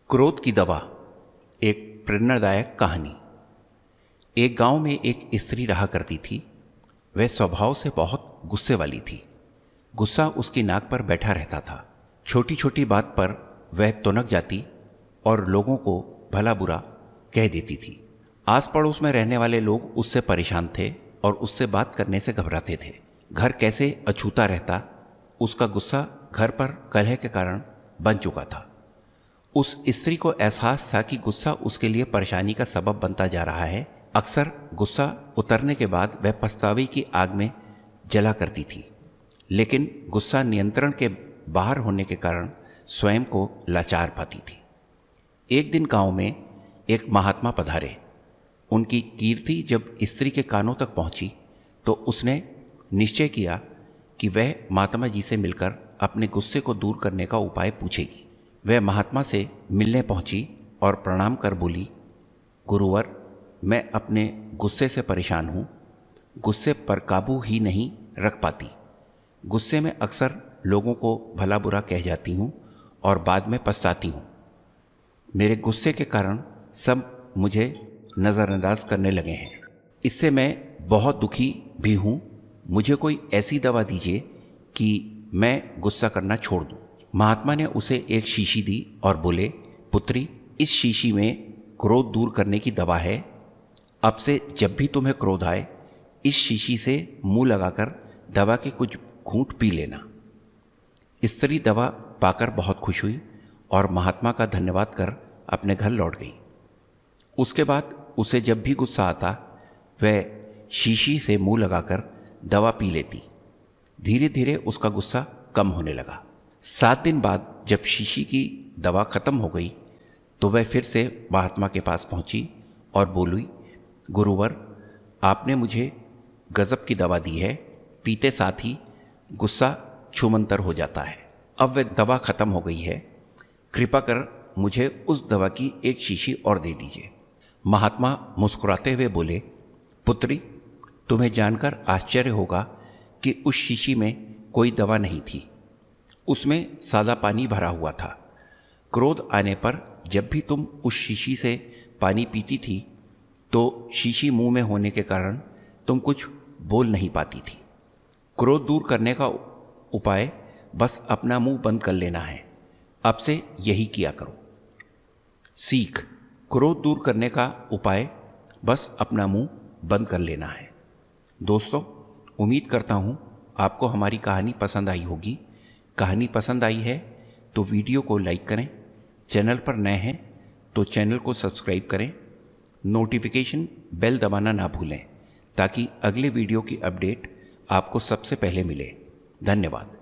क्रोध की दवा, एक प्रेरणादायक कहानी। एक गांव में एक स्त्री रहा करती थी। वह स्वभाव से बहुत गुस्से वाली थी। गुस्सा उसकी नाक पर बैठा रहता था। छोटी छोटी बात पर वह तुनक जाती और लोगों को भला बुरा कह देती थी। आस पड़ोस में रहने वाले लोग उससे परेशान थे और उससे बात करने से घबराते थे। घर कैसे अछूता रहता, उसका गुस्सा घर पर कलह के कारण बन चुका था। उस स्त्री को एहसास था कि गुस्सा उसके लिए परेशानी का सबब बनता जा रहा है। अक्सर गुस्सा उतरने के बाद वह पछतावे की आग में जला करती थी, लेकिन गुस्सा नियंत्रण के बाहर होने के कारण स्वयं को लाचार पाती थी। एक दिन गांव में एक महात्मा पधारे। उनकी कीर्ति जब स्त्री के कानों तक पहुंची तो उसने निश्चय किया कि वह महात्मा जी से मिलकर अपने गुस्से को दूर करने का उपाय पूछेगी। वह महात्मा से मिलने पहुंची और प्रणाम कर बोली, गुरुवर, मैं अपने गुस्से से परेशान हूँ। गुस्से पर काबू ही नहीं रख पाती। गुस्से में अक्सर लोगों को भला बुरा कह जाती हूँ और बाद में पछताती हूँ। मेरे गुस्से के कारण सब मुझे नज़रअंदाज करने लगे हैं। इससे मैं बहुत दुखी भी हूँ। मुझे कोई ऐसी दवा दीजिए कि मैं गुस्सा करना छोड़ दूँ। महात्मा ने उसे एक शीशी दी और बोले, पुत्री, इस शीशी में क्रोध दूर करने की दवा है। अब से जब भी तुम्हें क्रोध आए, इस शीशी से मुंह लगाकर दवा के कुछ घूंट पी लेना। स्त्री दवा पाकर बहुत खुश हुई और महात्मा का धन्यवाद कर अपने घर लौट गई। उसके बाद उसे जब भी गुस्सा आता, वह शीशी से मुंह लगाकर दवा पी लेती। धीरे धीरे उसका गुस्सा कम होने लगा। 7 दिन बाद जब शीशी की दवा खत्म हो गई तो वह फिर से महात्मा के पास पहुंची और बोली, गुरुवर, आपने मुझे गजब की दवा दी है। पीते साथ ही गुस्सा छूमंतर हो जाता है। अब वह दवा खत्म हो गई है। कृपा कर मुझे उस दवा की एक शीशी और दे दीजिए। महात्मा मुस्कुराते हुए बोले, पुत्री, तुम्हें जानकर आश्चर्य होगा कि उस शीशी में कोई दवा नहीं थी। उसमें सादा पानी भरा हुआ था। क्रोध आने पर जब भी तुम उस शीशी से पानी पीती थी तो शीशी मुंह में होने के कारण तुम कुछ बोल नहीं पाती थी। क्रोध दूर करने का उपाय बस अपना मुंह बंद कर लेना है। अब से यही किया करो। सीख, क्रोध दूर करने का उपाय बस अपना मुंह बंद कर लेना है। दोस्तों, उम्मीद करता हूँ आपको हमारी कहानी पसंद आई होगी। कहानी पसंद आई है तो वीडियो को लाइक करें। चैनल पर नए हैं तो चैनल को सब्सक्राइब करें। नोटिफिकेशन बेल दबाना ना भूलें ताकि अगले वीडियो की अपडेट आपको सबसे पहले मिले। धन्यवाद।